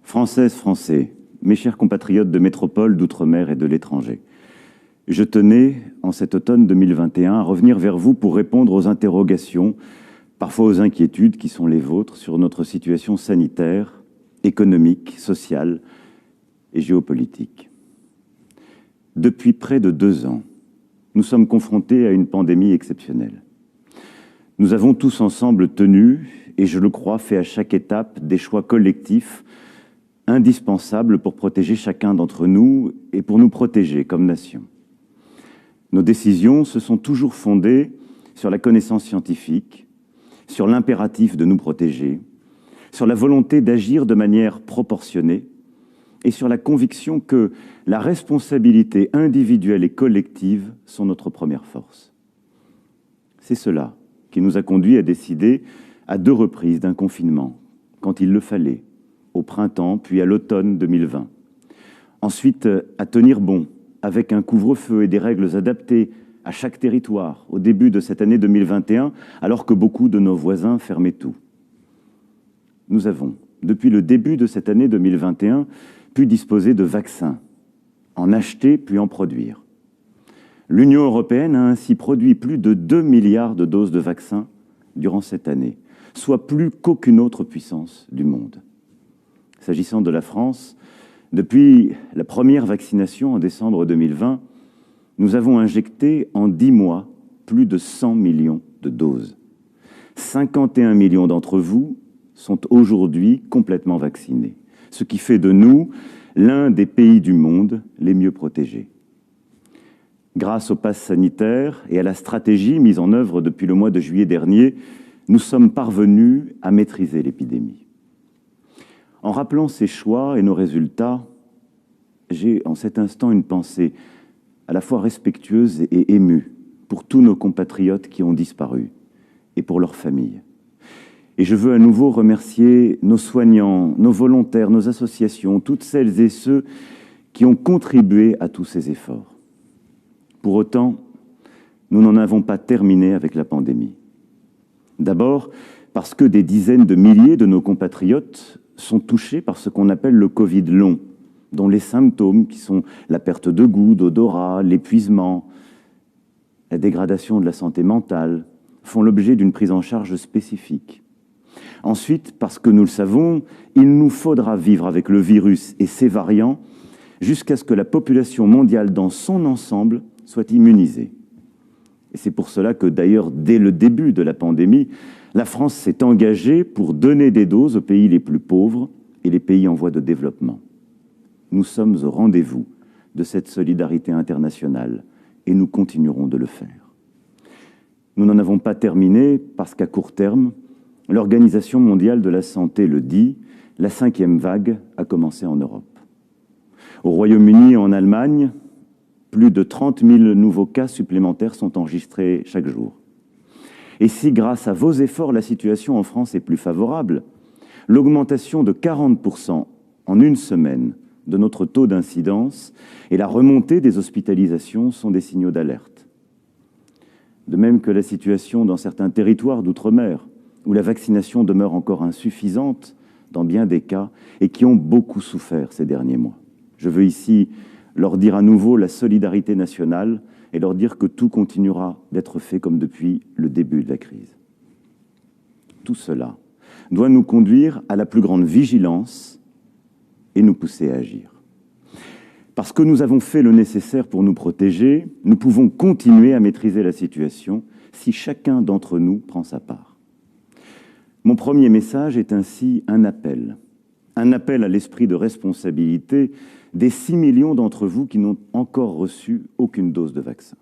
Françaises, Français, mes chers compatriotes de métropole, d'outre-mer et de l'étranger, je tenais, en cet automne 2021, à revenir vers vous pour répondre aux interrogations, parfois aux inquiétudes qui sont les vôtres sur notre situation sanitaire, économique, sociale et géopolitique. Depuis près de 2 ans, nous sommes confrontés à une pandémie exceptionnelle. Nous avons tous ensemble tenu, et je le crois, fait à chaque étape des choix collectifs indispensables pour protéger chacun d'entre nous et pour nous protéger comme nation. Nos décisions se sont toujours fondées sur la connaissance scientifique, sur l'impératif de nous protéger, sur la volonté d'agir de manière proportionnée et sur la conviction que la responsabilité individuelle et collective sont notre première force. C'est cela qui nous a conduits à décider à 2 reprises d'un confinement, quand il le fallait, au printemps puis à l'automne 2020. Ensuite, à tenir bon avec un couvre-feu et des règles adaptées à chaque territoire au début de cette année 2021, alors que beaucoup de nos voisins fermaient tout. Nous avons, depuis le début de cette année 2021, pu disposer de vaccins, en acheter puis en produire. L'Union européenne a ainsi produit plus de 2 milliards de doses de vaccins durant cette année, soit plus qu'aucune autre puissance du monde. S'agissant de la France, depuis la première vaccination en décembre 2020, nous avons injecté en 10 mois plus de 100 millions de doses. 51 millions d'entre vous sont aujourd'hui complètement vaccinés, ce qui fait de nous l'un des pays du monde les mieux protégés. Grâce au pass sanitaire et à la stratégie mise en œuvre depuis le mois de juillet dernier, nous sommes parvenus à maîtriser l'épidémie. En rappelant ces choix et nos résultats, j'ai en cet instant une pensée à la fois respectueuse et émue pour tous nos compatriotes qui ont disparu et pour leurs familles. Et je veux à nouveau remercier nos soignants, nos volontaires, nos associations, toutes celles et ceux qui ont contribué à tous ces efforts. Pour autant, nous n'en avons pas terminé avec la pandémie. D'abord, parce que des dizaines de milliers de nos compatriotes sont touchés par ce qu'on appelle le Covid long, dont les symptômes, qui sont la perte de goût, d'odorat, l'épuisement, la dégradation de la santé mentale, font l'objet d'une prise en charge spécifique. Ensuite, parce que nous le savons, il nous faudra vivre avec le virus et ses variants jusqu'à ce que la population mondiale dans son ensemble soit immunisée. Et c'est pour cela que d'ailleurs, dès le début de la pandémie, la France s'est engagée pour donner des doses aux pays les plus pauvres et les pays en voie de développement. Nous sommes au rendez-vous de cette solidarité internationale et nous continuerons de le faire. Nous n'en avons pas terminé parce qu'à court terme, l'Organisation mondiale de la santé le dit, la 5e vague a commencé en Europe. Au Royaume-Uni et en Allemagne, plus de 30 000 nouveaux cas supplémentaires sont enregistrés chaque jour. Et si, grâce à vos efforts, la situation en France est plus favorable, l'augmentation de 40% en une semaine de notre taux d'incidence et la remontée des hospitalisations sont des signaux d'alerte. De même que la situation dans certains territoires d'outre-mer, où la vaccination demeure encore insuffisante dans bien des cas et qui ont beaucoup souffert ces derniers mois. Je veux ici leur dire à nouveau la solidarité nationale et leur dire que tout continuera d'être fait comme depuis le début de la crise. Tout cela doit nous conduire à la plus grande vigilance et nous pousser à agir. Parce que nous avons fait le nécessaire pour nous protéger, nous pouvons continuer à maîtriser la situation si chacun d'entre nous prend sa part. Mon premier message est ainsi un appel à l'esprit de responsabilité des 6 millions d'entre vous qui n'ont encore reçu aucune dose de vaccin.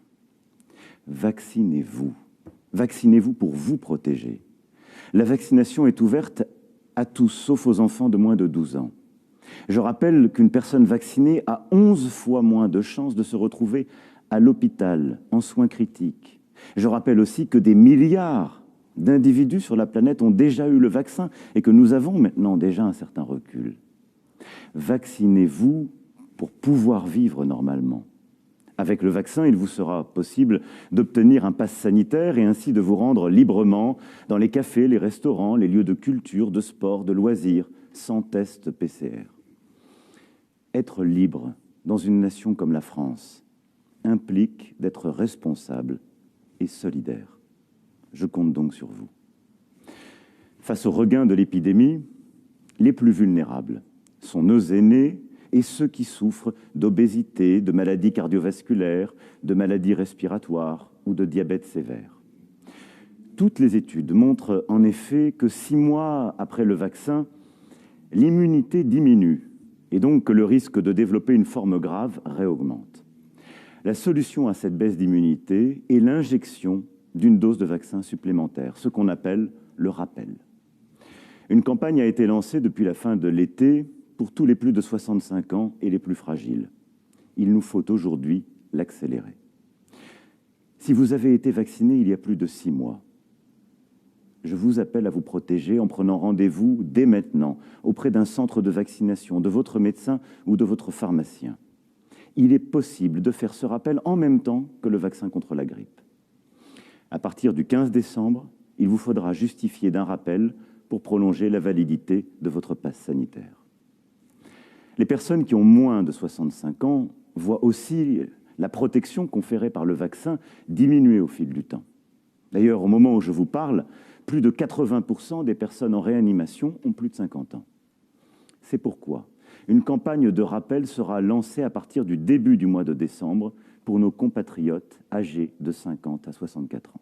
Vaccinez-vous. Vaccinez-vous pour vous protéger. La vaccination est ouverte à tous, sauf aux enfants de moins de 12 ans. Je rappelle qu'une personne vaccinée a 11 fois moins de chances de se retrouver à l'hôpital, en soins critiques. Je rappelle aussi que des milliards d'individus sur la planète ont déjà eu le vaccin et que nous avons maintenant déjà un certain recul. Vaccinez-vous pour pouvoir vivre normalement. Avec le vaccin, il vous sera possible d'obtenir un pass sanitaire et ainsi de vous rendre librement dans les cafés, les restaurants, les lieux de culture, de sport, de loisirs, sans test PCR. Être libre dans une nation comme la France implique d'être responsable et solidaire. Je compte donc sur vous. Face au regain de l'épidémie, les plus vulnérables sont nos aînés et ceux qui souffrent d'obésité, de maladies cardiovasculaires, de maladies respiratoires ou de diabète sévère. Toutes les études montrent en effet que 6 mois après le vaccin, l'immunité diminue et donc que le risque de développer une forme grave réaugmente. La solution à cette baisse d'immunité est l'injection d'une dose de vaccin supplémentaire, ce qu'on appelle le rappel. Une campagne a été lancée depuis la fin de l'été pour tous les plus de 65 ans et les plus fragiles. Il nous faut aujourd'hui l'accélérer. Si vous avez été vacciné il y a plus de 6 mois, je vous appelle à vous protéger en prenant rendez-vous dès maintenant auprès d'un centre de vaccination, de votre médecin ou de votre pharmacien. Il est possible de faire ce rappel en même temps que le vaccin contre la grippe. À partir du 15 décembre, il vous faudra justifier d'un rappel pour prolonger la validité de votre passe sanitaire. Les personnes qui ont moins de 65 ans voient aussi la protection conférée par le vaccin diminuer au fil du temps. D'ailleurs, au moment où je vous parle, plus de 80% des personnes en réanimation ont plus de 50 ans. C'est pourquoi une campagne de rappel sera lancée à partir du début du mois de décembre pour nos compatriotes âgés de 50 à 64 ans.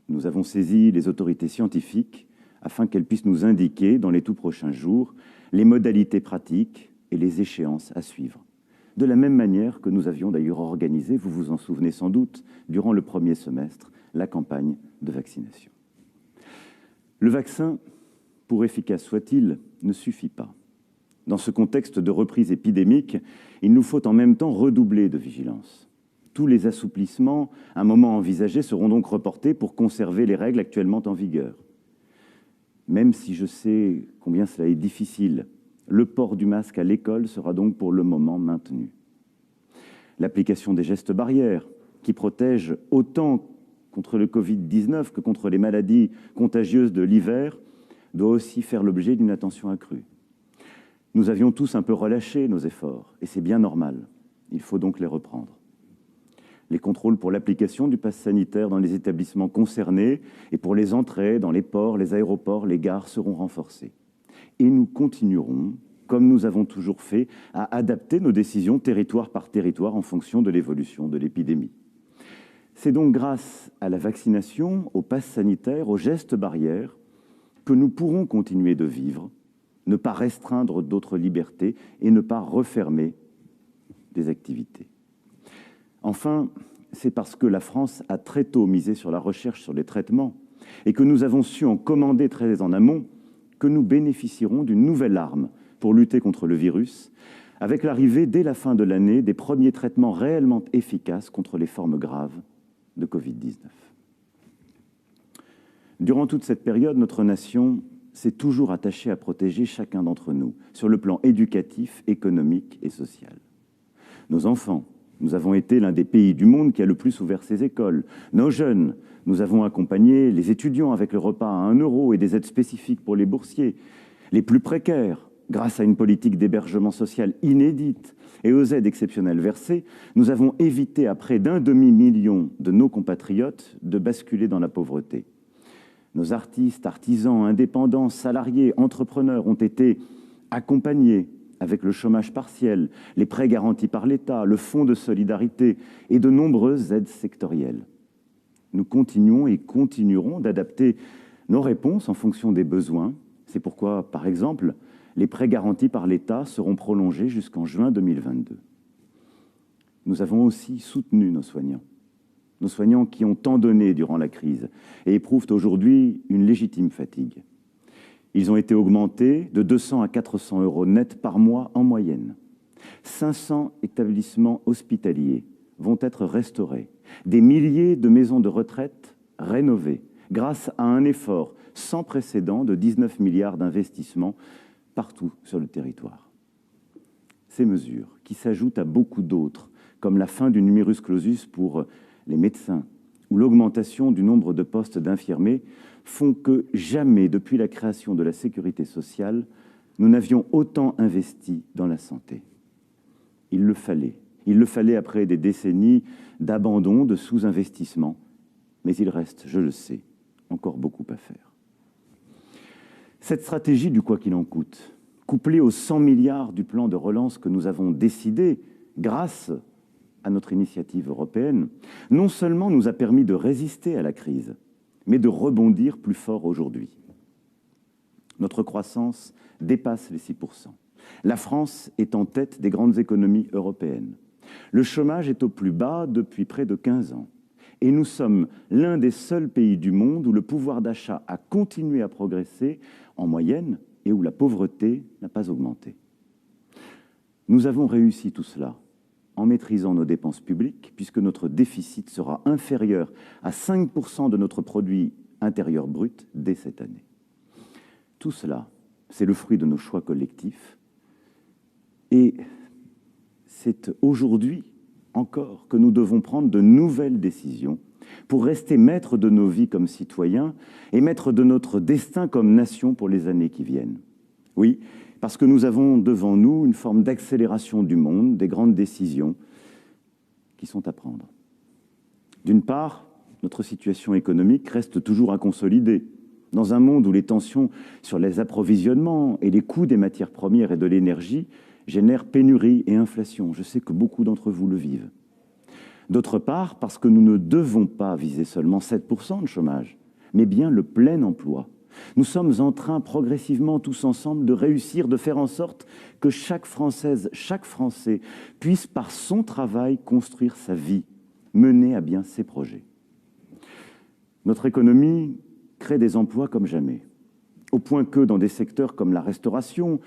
Nous avons saisi les autorités scientifiques afin qu'elles puissent nous indiquer dans les tout prochains jours les modalités pratiques et les échéances à suivre. De la même manière que nous avions d'ailleurs organisé, vous vous en souvenez sans doute, durant le premier semestre, la campagne de vaccination. Le vaccin, pour efficace soit-il, ne suffit pas. Dans ce contexte de reprise épidémique, il nous faut en même temps redoubler de vigilance. Tous les assouplissements, un moment envisagés, seront donc reportés pour conserver les règles actuellement en vigueur. Même si je sais combien cela est difficile, le port du masque à l'école sera donc pour le moment maintenu. L'application des gestes barrières, qui protègent autant contre le Covid-19 que contre les maladies contagieuses de l'hiver, doit aussi faire l'objet d'une attention accrue. Nous avions tous un peu relâché nos efforts, et c'est bien normal. Il faut donc les reprendre. Les contrôles pour l'application du pass sanitaire dans les établissements concernés et pour les entrées dans les ports, les aéroports, les gares seront renforcés. Et nous continuerons, comme nous avons toujours fait, à adapter nos décisions territoire par territoire en fonction de l'évolution de l'épidémie. C'est donc grâce à la vaccination, au pass sanitaire, aux gestes barrières, que nous pourrons continuer de vivre, ne pas restreindre d'autres libertés et ne pas refermer des activités. Enfin, c'est parce que la France a très tôt misé sur la recherche sur les traitements et que nous avons su en commander très en amont que nous bénéficierons d'une nouvelle arme pour lutter contre le virus, avec l'arrivée dès la fin de l'année des premiers traitements réellement efficaces contre les formes graves de Covid-19. Durant toute cette période, notre nation s'est toujours attachée à protéger chacun d'entre nous, sur le plan éducatif, économique et social. Nos enfants, nous avons été l'un des pays du monde qui a le plus ouvert ses écoles. Nos jeunes, nous avons accompagné les étudiants avec le repas à 1 € et des aides spécifiques pour les boursiers. Les plus précaires, grâce à une politique d'hébergement social inédite et aux aides exceptionnelles versées, nous avons évité à près d'1 demi-million de nos compatriotes de basculer dans la pauvreté. Nos artistes, artisans, indépendants, salariés, entrepreneurs ont été accompagnés avec le chômage partiel, les prêts garantis par l'État, le fonds de solidarité et de nombreuses aides sectorielles. Nous continuons et continuerons d'adapter nos réponses en fonction des besoins. C'est pourquoi, par exemple, les prêts garantis par l'État seront prolongés jusqu'en juin 2022. Nous avons aussi soutenu nos soignants qui ont tant donné durant la crise et éprouvent aujourd'hui une légitime fatigue. Ils ont été augmentés de 200 à 400 € net par mois en moyenne. 500 établissements hospitaliers vont être restaurés. Des milliers de maisons de retraite rénovées grâce à un effort sans précédent de 19 milliards d'investissements partout sur le territoire. Ces mesures, qui s'ajoutent à beaucoup d'autres, comme la fin du numerus clausus pour les médecins ou l'augmentation du nombre de postes d'infirmiers, font que jamais, depuis la création de la sécurité sociale, nous n'avions autant investi dans la santé. Il le fallait. Il le fallait après des décennies d'abandon, de sous-investissement. Mais il reste, je le sais, encore beaucoup à faire. Cette stratégie du quoi qu'il en coûte, couplée aux 100 milliards du plan de relance que nous avons décidé grâce à notre initiative européenne, non seulement nous a permis de résister à la crise, mais de rebondir plus fort aujourd'hui. Notre croissance dépasse les 6%. La France est en tête des grandes économies européennes. Le chômage est au plus bas depuis près de 15 ans. Et nous sommes l'un des seuls pays du monde où le pouvoir d'achat a continué à progresser en moyenne et où la pauvreté n'a pas augmenté. Nous avons réussi tout cela en maîtrisant nos dépenses publiques, puisque notre déficit sera inférieur à 5% de notre produit intérieur brut dès cette année. Tout cela, c'est le fruit de nos choix collectifs. Et c'est aujourd'hui encore que nous devons prendre de nouvelles décisions pour rester maîtres de nos vies comme citoyens et maîtres de notre destin comme nation pour les années qui viennent. Oui, parce que nous avons devant nous une forme d'accélération du monde, des grandes décisions qui sont à prendre. D'une part, notre situation économique reste toujours à consolider. Dans un monde où les tensions sur les approvisionnements et les coûts des matières premières et de l'énergie génèrent pénurie et inflation. Je sais que beaucoup d'entre vous le vivent. D'autre part, parce que nous ne devons pas viser seulement 7% de chômage, mais bien le plein emploi. Nous sommes en train progressivement tous ensemble de réussir, de faire en sorte que chaque Française, chaque Français puisse par son travail construire sa vie, mener à bien ses projets. Notre économie crée des emplois comme jamais, au point que dans des secteurs comme la restauration,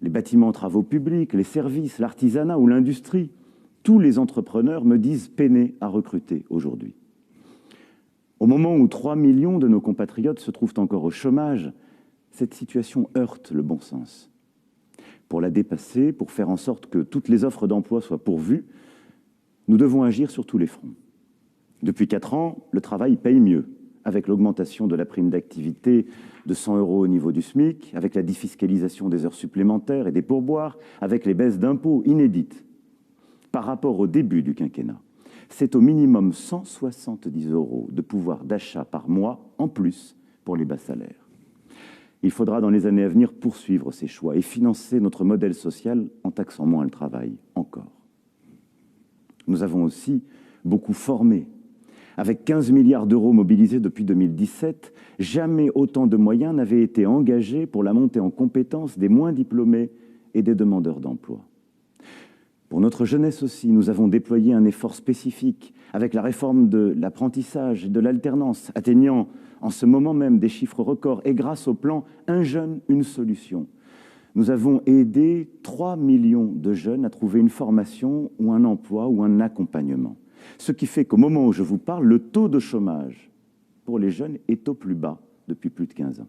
les bâtiments travaux publics, les services, l'artisanat ou l'industrie, tous les entrepreneurs me disent peiner à recruter aujourd'hui. Au moment où 3 millions de nos compatriotes se trouvent encore au chômage, cette situation heurte le bon sens. Pour la dépasser, pour faire en sorte que toutes les offres d'emploi soient pourvues, nous devons agir sur tous les fronts. Depuis 4 ans, le travail paye mieux, avec l'augmentation de la prime d'activité de 100 € au niveau du SMIC, avec la défiscalisation des heures supplémentaires et des pourboires, avec les baisses d'impôts inédites. Par rapport au début du quinquennat, c'est au minimum 170 € de pouvoir d'achat par mois en plus pour les bas salaires. Il faudra dans les années à venir poursuivre ces choix et financer notre modèle social en taxant moins le travail, encore. Nous avons aussi beaucoup formé. Avec 15 milliards d'euros mobilisés depuis 2017, jamais autant de moyens n'avaient été engagés pour la montée en compétences des moins diplômés et des demandeurs d'emploi. Pour notre jeunesse aussi, nous avons déployé un effort spécifique avec la réforme de l'apprentissage et de l'alternance, atteignant en ce moment même des chiffres records et grâce au plan « Un jeune, une solution ». Nous avons aidé 3 millions de jeunes à trouver une formation ou un emploi ou un accompagnement. Ce qui fait qu'au moment où je vous parle, le taux de chômage pour les jeunes est au plus bas depuis plus de 15 ans.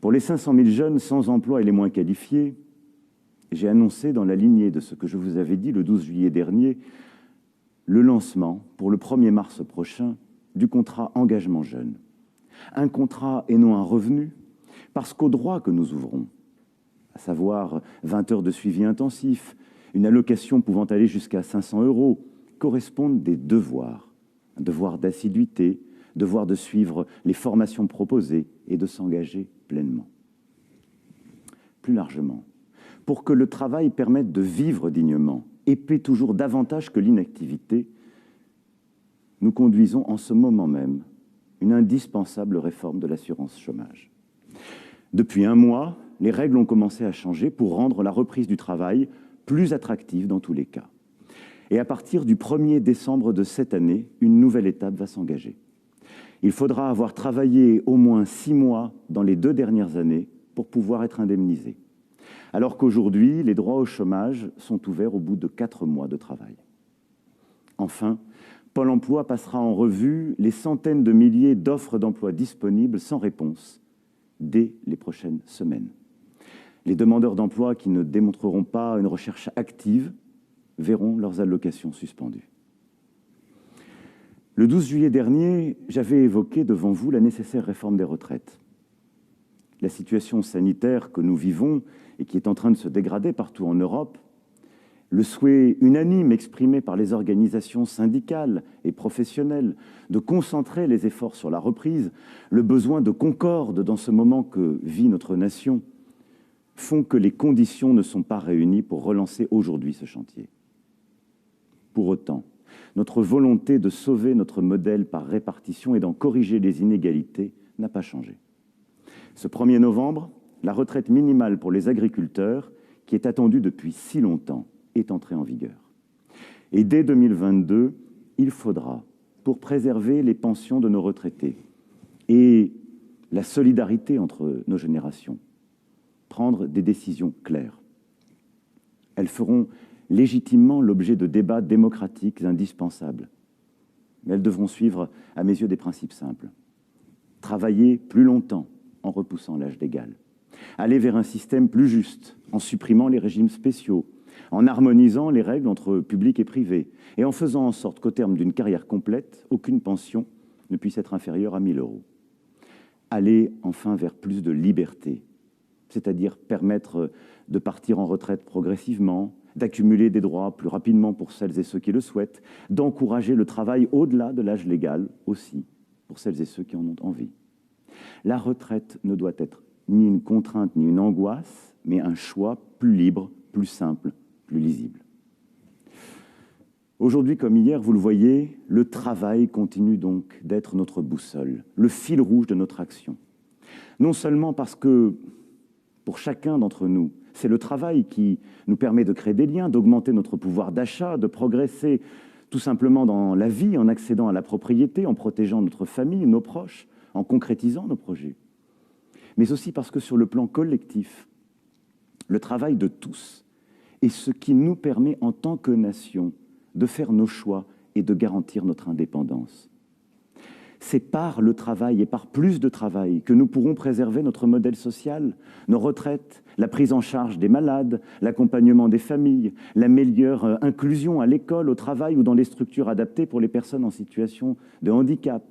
Pour les 500 000 jeunes sans emploi et les moins qualifiés, j'ai annoncé dans la lignée de ce que je vous avais dit le 12 juillet dernier, le lancement pour le 1er mars prochain du contrat engagement jeune. Un contrat et non un revenu, parce qu'aux droits que nous ouvrons, à savoir 20 heures de suivi intensif, une allocation pouvant aller jusqu'à 500 €, correspondent des devoirs. Un devoir d'assiduité, devoir de suivre les formations proposées et de s'engager pleinement. Plus largement, pour que le travail permette de vivre dignement et paie toujours davantage que l'inactivité, nous conduisons en ce moment même une indispensable réforme de l'assurance chômage. Depuis 1 mois, les règles ont commencé à changer pour rendre la reprise du travail plus attractive dans tous les cas. Et à partir du 1er décembre de cette année, une nouvelle étape va s'engager. Il faudra avoir travaillé au moins 6 mois dans les 2 dernières années pour pouvoir être indemnisé. Alors qu'aujourd'hui, les droits au chômage sont ouverts au bout de 4 mois de travail. Enfin, Pôle emploi passera en revue les centaines de milliers d'offres d'emploi disponibles sans réponse dès les prochaines semaines. Les demandeurs d'emploi qui ne démontreront pas une recherche active verront leurs allocations suspendues. Le 12 juillet dernier, j'avais évoqué devant vous la nécessaire réforme des retraites. la situation sanitaire que nous vivons et qui est en train de se dégrader partout en Europe, le souhait unanime exprimé par les organisations syndicales et professionnelles de concentrer les efforts sur la reprise, le besoin de concorde dans ce moment que vit notre nation, font que les conditions ne sont pas réunies pour relancer aujourd'hui ce chantier. Pour autant, notre volonté de sauver notre modèle par répartition et d'en corriger les inégalités n'a pas changé. Ce 1er novembre, la retraite minimale pour les agriculteurs, qui est attendue depuis si longtemps, est entrée en vigueur. Et dès 2022, il faudra, pour préserver les pensions de nos retraités et la solidarité entre nos générations, prendre des décisions claires. Elles feront légitimement l'objet de débats démocratiques indispensables. Mais elles devront suivre, à mes yeux, des principes simples. Travailler plus longtemps en repoussant l'âge légal. Aller vers un système plus juste en supprimant les régimes spéciaux, en harmonisant les règles entre public et privé et en faisant en sorte qu'au terme d'une carrière complète, aucune pension ne puisse être inférieure à 1 000 €. Aller enfin vers plus de liberté, c'est-à-dire permettre de partir en retraite progressivement, d'accumuler des droits plus rapidement pour celles et ceux qui le souhaitent, d'encourager le travail au-delà de l'âge légal aussi, pour celles et ceux qui en ont envie. La retraite ne doit être ni une contrainte ni une angoisse, mais un choix plus libre, plus simple, plus lisible. Aujourd'hui comme hier, vous le voyez, le travail continue donc d'être notre boussole, le fil rouge de notre action. Non seulement parce que, pour chacun d'entre nous, c'est le travail qui nous permet de créer des liens, d'augmenter notre pouvoir d'achat, de progresser tout simplement dans la vie, en accédant à la propriété, en protégeant notre famille, nos proches, en concrétisant nos projets. Mais aussi parce que sur le plan collectif, le travail de tous est ce qui nous permet en tant que nation de faire nos choix et de garantir notre indépendance. C'est par le travail et par plus de travail que nous pourrons préserver notre modèle social, nos retraites, la prise en charge des malades, l'accompagnement des familles, la meilleure inclusion à l'école, au travail ou dans les structures adaptées pour les personnes en situation de handicap.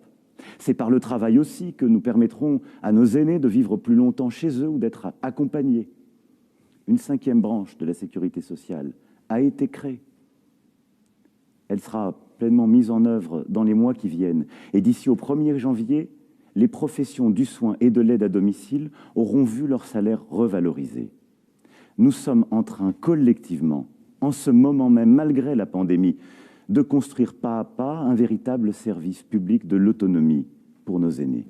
C'est par le travail aussi que nous permettrons à nos aînés de vivre plus longtemps chez eux ou d'être accompagnés. Une 5e branche de la sécurité sociale a été créée. Elle sera pleinement mise en œuvre dans les mois qui viennent. Et d'ici au 1er janvier, les professions du soin et de l'aide à domicile auront vu leur salaire revalorisé. Nous sommes en train collectivement, en ce moment même, malgré la pandémie, de construire pas à pas un véritable service public de l'autonomie pour nos aînés.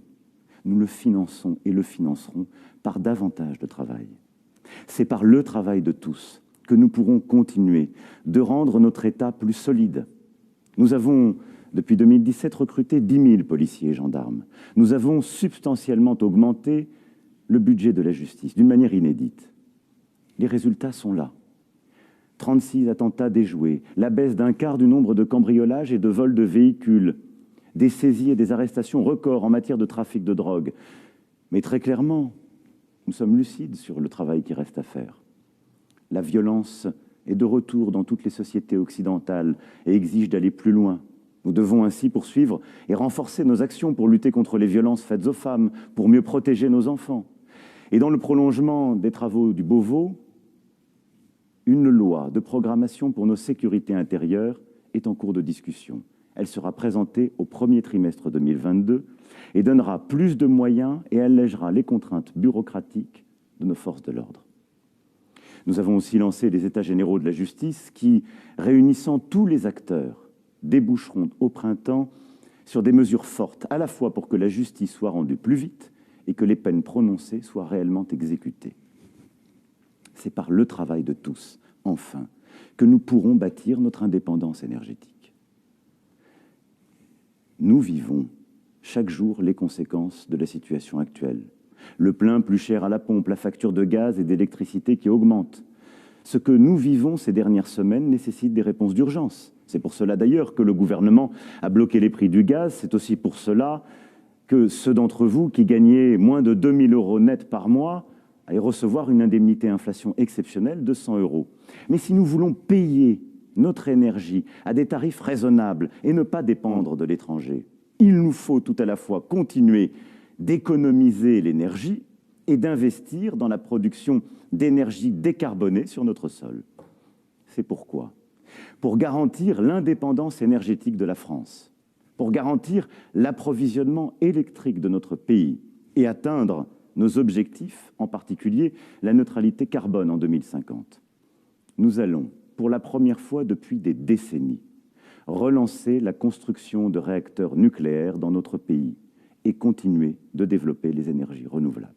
Nous le finançons et le financerons par davantage de travail. C'est par le travail de tous que nous pourrons continuer de rendre notre État plus solide. Nous avons, depuis 2017, recruté 10 000 policiers et gendarmes. Nous avons substantiellement augmenté le budget de la justice, d'une manière inédite. Les résultats sont là. 36 attentats déjoués, la baisse d'un quart du nombre de cambriolages et de vols de véhicules, des saisies et des arrestations records en matière de trafic de drogue. Mais très clairement, nous sommes lucides sur le travail qui reste à faire. La violence est de retour dans toutes les sociétés occidentales et exige d'aller plus loin. Nous devons ainsi poursuivre et renforcer nos actions pour lutter contre les violences faites aux femmes, pour mieux protéger nos enfants. Et dans le prolongement des travaux du Beauvau, une loi de programmation pour nos sécurités intérieures est en cours de discussion. Elle sera présentée au 1er trimestre 2022 et donnera plus de moyens et allègera les contraintes bureaucratiques de nos forces de l'ordre. Nous avons aussi lancé les États généraux de la justice qui, réunissant tous les acteurs, déboucheront au printemps sur des mesures fortes, à la fois pour que la justice soit rendue plus vite et que les peines prononcées soient réellement exécutées. C'est par le travail de tous, enfin, que nous pourrons bâtir notre indépendance énergétique. Nous vivons chaque jour les conséquences de la situation actuelle. Le plein plus cher à la pompe, la facture de gaz et d'électricité qui augmente. Ce que nous vivons ces dernières semaines nécessite des réponses d'urgence. C'est pour cela d'ailleurs que le gouvernement a bloqué les prix du gaz. C'est aussi pour cela que ceux d'entre vous qui gagnaient moins de 2 000 € net par mois allaient recevoir une indemnité inflation exceptionnelle de 100 €. Mais si nous voulons payer notre énergie à des tarifs raisonnables et ne pas dépendre de l'étranger, il nous faut tout à la fois continuer d'économiser l'énergie et d'investir dans la production d'énergie décarbonée sur notre sol. C'est pourquoi, pour garantir l'indépendance énergétique de la France, pour garantir l'approvisionnement électrique de notre pays et atteindre nos objectifs, en particulier la neutralité carbone en 2050, nous allons, pour la première fois depuis des décennies, relancer la construction de réacteurs nucléaires dans notre pays et continuer de développer les énergies renouvelables.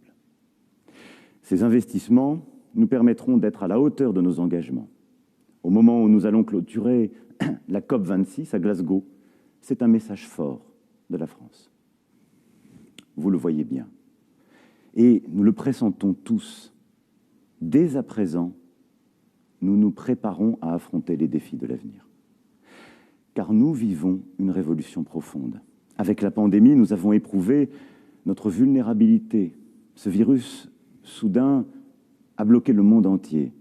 Ces investissements nous permettront d'être à la hauteur de nos engagements. Au moment où nous allons clôturer la COP26 à Glasgow, c'est un message fort de la France. Vous le voyez bien. Et nous le pressentons tous. Dès à présent, nous nous préparons à affronter les défis de l'avenir. Car nous vivons une révolution profonde. Avec la pandémie, nous avons éprouvé notre vulnérabilité. Ce virus, soudain, a bloqué le monde entier.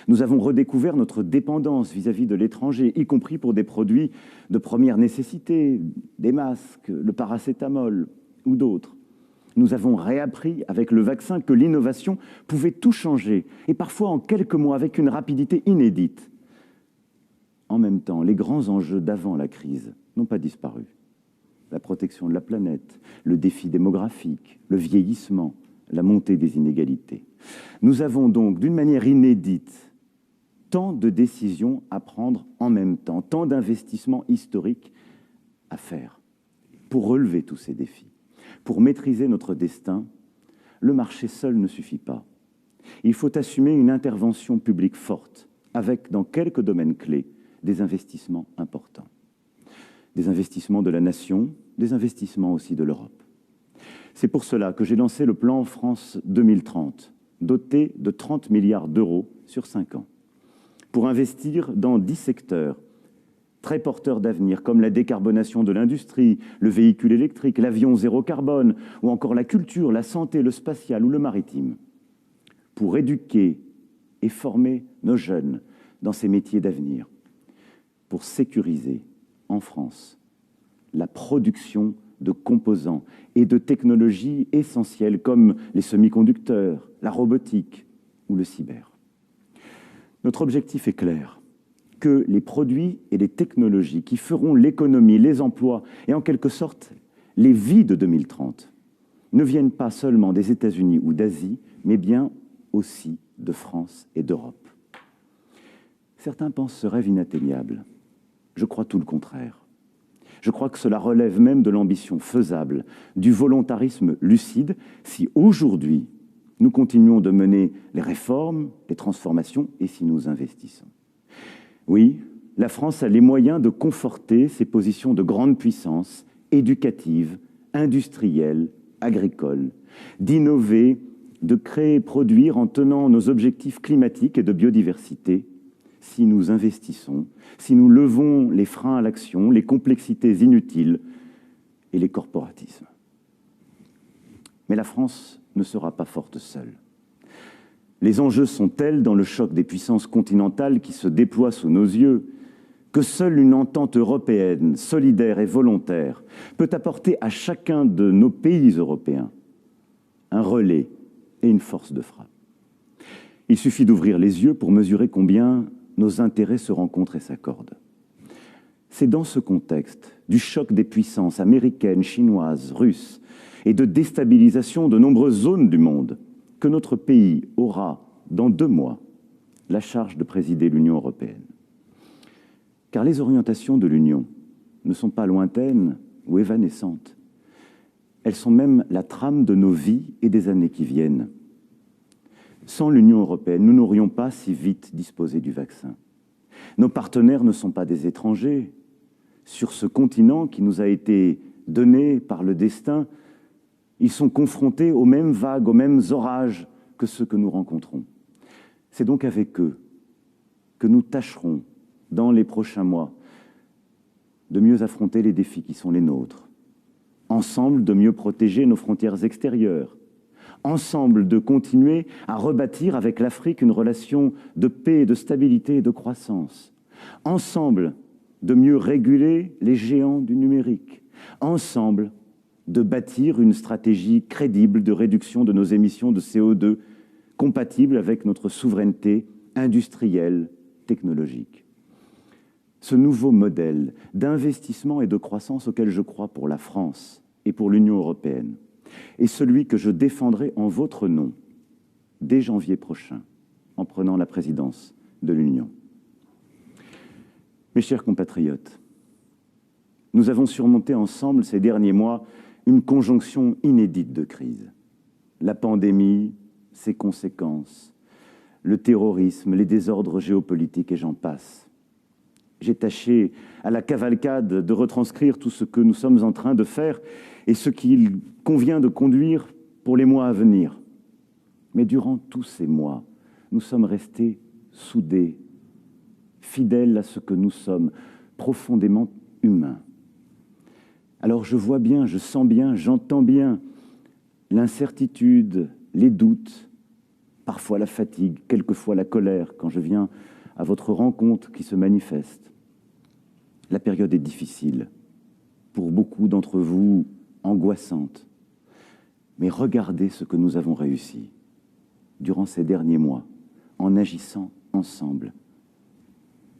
Nous avons redécouvert notre dépendance vis-à-vis de l'étranger, y compris pour des produits de première nécessité, des masques, le paracétamol ou d'autres. Nous avons réappris avec le vaccin que l'innovation pouvait tout changer, et parfois en quelques mois avec une rapidité inédite. En même temps, les grands enjeux d'avant la crise n'ont pas disparu. La protection de la planète, le défi démographique, le vieillissement, la montée des inégalités. Nous avons donc, d'une manière inédite, tant de décisions à prendre en même temps, tant d'investissements historiques à faire pour relever tous ces défis. Pour maîtriser notre destin, le marché seul ne suffit pas. Il faut assumer une intervention publique forte, avec, dans quelques domaines clés, des investissements importants. Des investissements de la nation, des investissements aussi de l'Europe. C'est pour cela que j'ai lancé le plan France 2030, doté de 30 milliards d'euros sur 5 ans, pour investir dans 10 secteurs très porteurs d'avenir, comme la décarbonation de l'industrie, le véhicule électrique, l'avion zéro carbone, ou encore la culture, la santé, le spatial ou le maritime, pour éduquer et former nos jeunes dans ces métiers d'avenir, pour sécuriser en France la production de composants et de technologies essentielles comme les semi-conducteurs, la robotique ou le cyber. Notre objectif est clair, que les produits et les technologies qui feront l'économie, les emplois et en quelque sorte les vies de 2030 ne viennent pas seulement des États-Unis ou d'Asie, mais bien aussi de France et d'Europe. Certains pensent ce rêve inatteignable. Je crois tout le contraire. Je crois que cela relève même de l'ambition faisable, du volontarisme lucide, si aujourd'hui nous continuons de mener les réformes, les transformations et si nous investissons. Oui, la France a les moyens de conforter ses positions de grande puissance, éducative, industrielle, agricole, d'innover, de créer et produire en tenant nos objectifs climatiques et de biodiversité, si nous investissons, si nous levons les freins à l'action, les complexités inutiles et les corporatismes. Mais la France ne sera pas forte seule. Les enjeux sont tels dans le choc des puissances continentales qui se déploient sous nos yeux que seule une entente européenne, solidaire et volontaire, peut apporter à chacun de nos pays européens un relais et une force de frappe. Il suffit d'ouvrir les yeux pour mesurer combien nos intérêts se rencontrent et s'accordent. C'est dans ce contexte du choc des puissances américaines, chinoises, russes et de déstabilisation de nombreuses zones du monde que notre pays aura, dans 2 mois, la charge de présider l'Union européenne. Car les orientations de l'Union ne sont pas lointaines ou évanescentes. Elles sont même la trame de nos vies et des années qui viennent. Sans l'Union européenne, nous n'aurions pas si vite disposé du vaccin. Nos partenaires ne sont pas des étrangers. Sur ce continent qui nous a été donné par le destin, ils sont confrontés aux mêmes vagues, aux mêmes orages que ceux que nous rencontrons. C'est donc avec eux que nous tâcherons, dans les prochains mois, de mieux affronter les défis qui sont les nôtres. Ensemble, de mieux protéger nos frontières extérieures. Ensemble, de continuer à rebâtir avec l'Afrique une relation de paix, de stabilité et de croissance. Ensemble, de mieux réguler les géants du numérique. Ensemble, de bâtir une stratégie crédible de réduction de nos émissions de CO2 compatible avec notre souveraineté industrielle, technologique. Ce nouveau modèle d'investissement et de croissance auquel je crois pour la France et pour l'Union européenne est celui que je défendrai en votre nom dès janvier prochain, en prenant la présidence de l'Union. Mes chers compatriotes, nous avons surmonté ensemble ces derniers mois une conjonction inédite de crises. La pandémie, ses conséquences, le terrorisme, les désordres géopolitiques et j'en passe. J'ai tâché à la cavalcade de retranscrire tout ce que nous sommes en train de faire et ce qu'il convient de conduire pour les mois à venir. Mais durant tous ces mois, nous sommes restés soudés, fidèles à ce que nous sommes, profondément humains. Alors je vois bien, je sens bien, j'entends bien l'incertitude, les doutes, parfois la fatigue, quelquefois la colère quand je viens à votre rencontre qui se manifeste. La période est difficile, pour beaucoup d'entre vous angoissante. Mais regardez ce que nous avons réussi durant ces derniers mois, en agissant ensemble,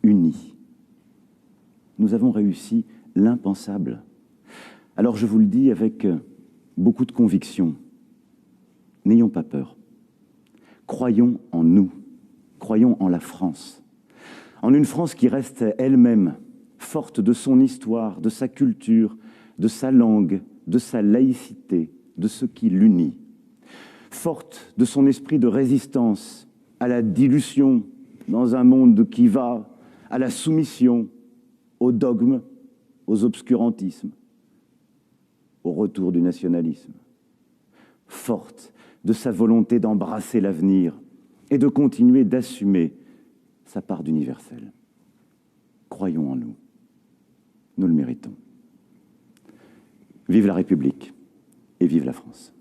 unis. Nous avons réussi l'impensable. Alors je vous le dis avec beaucoup de conviction, n'ayons pas peur. Croyons en nous, croyons en la France, en une France qui reste elle-même forte de son histoire, de sa culture, de sa langue, de sa laïcité, de ce qui l'unit, forte de son esprit de résistance à la dilution dans un monde qui va, à la soumission, aux dogmes, aux obscurantismes, au retour du nationalisme, forte de sa volonté d'embrasser l'avenir et de continuer d'assumer sa part d'universel. Croyons en nous. Nous le méritons. Vive la République et vive la France.